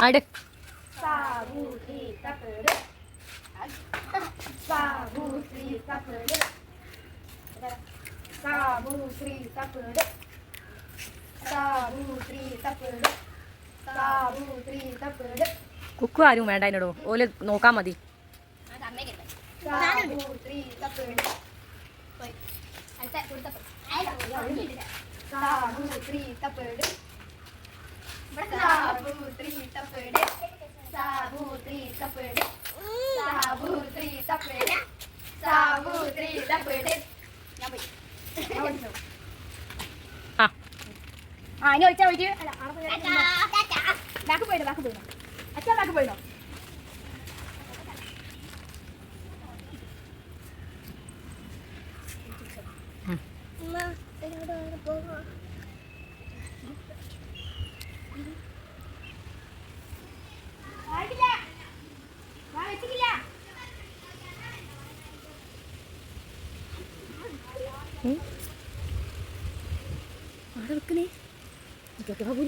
അട് കുക്കു ആരും വേണ്ട എന്നോടോ ഓല് നോക്കാൻ മതി. ഇനി ഒഴിച്ചാ ഒഴിച്ച് ബാക്ക് പോയിട്ടോ അച്ഛൻ ബാക്ക് പോയിട്ടോ. അവിടെ വെക്കണേ ബാബു.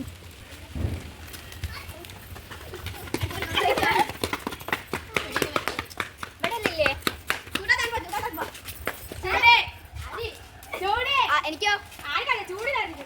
എനിക്കോ ആർക്കറിയാം ചൂടിലായിരുന്നു.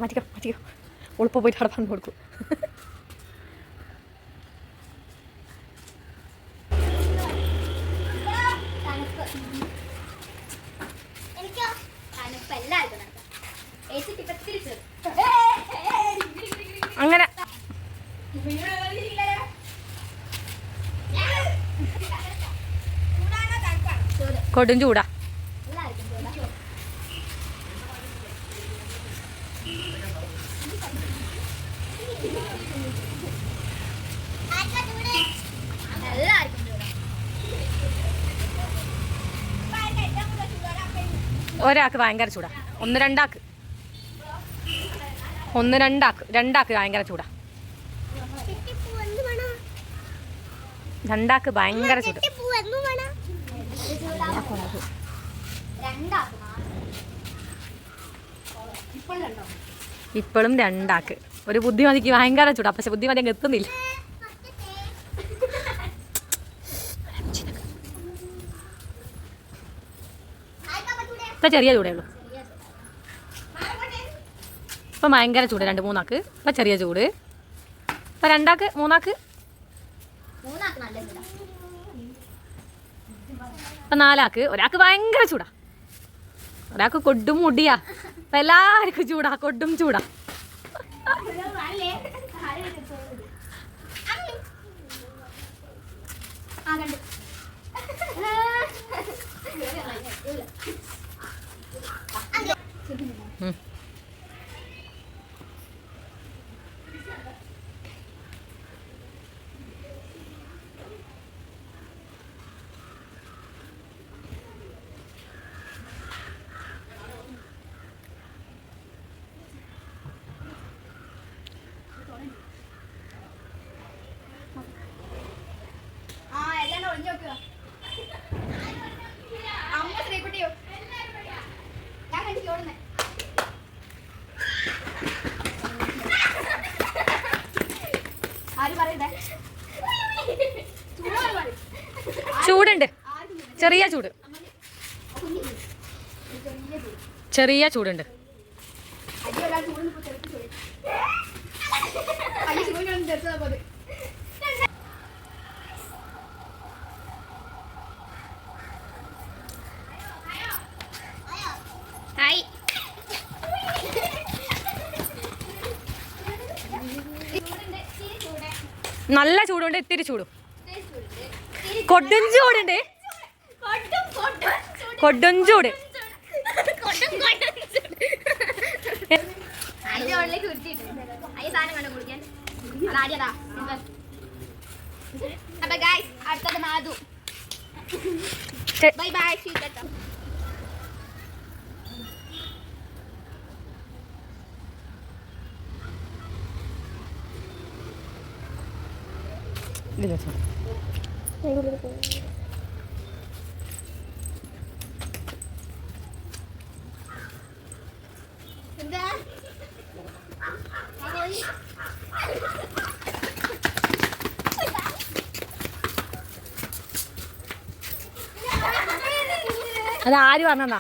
മാറ്റിക്കോ ഉളുപ്പ് പോയിട്ട് അവിടെ പറഞ്ഞു കൊടുക്കും. അങ്ങനെ കൊടും ചൂടാ. ഒരാൾക്ക് ഭയങ്കര ചൂടാ. രണ്ടാക്ക് ഭയങ്കര ചൂടാ. രണ്ടാക്ക് ഭയങ്കര ചൂട്. ഇപ്പോഴും രണ്ടാക്ക്. ഒരു ബുദ്ധിമതിക്ക് ഭയങ്കര ചൂടാ. പക്ഷെ ബുദ്ധിമതി അങ്ങ് എത്തുന്നില്ല. ഇപ്പം ചെറിയ ചൂടേ ഉള്ളൂ. ഇപ്പം ഭയങ്കര ചൂട് 2-3 ഇപ്പം ചെറിയ ചൂട്. ഇപ്പം 2-3 ഇപ്പം 4 ഒരാൾക്ക് ഭയങ്കര ചൂടാ. ഒരാൾക്ക് കൊടും മുടിയാ. അപ്പം എല്ലാവർക്കും ചൂടാ, കൊടും ചൂടാ. ചൂടുണ്ട്, ചെറിയ ചൂട്, ചെറിയ ചൂടുണ്ട്. നല്ല ചൂടുണ്ട്, ഇത്തിരി ചൂടും, കൊടും ചൂടുണ്ട്, കൊടും ചൂട്. Bye bye. ഇതിൽ വെച്ചോ. അത് ആര് പറഞ്ഞതാ?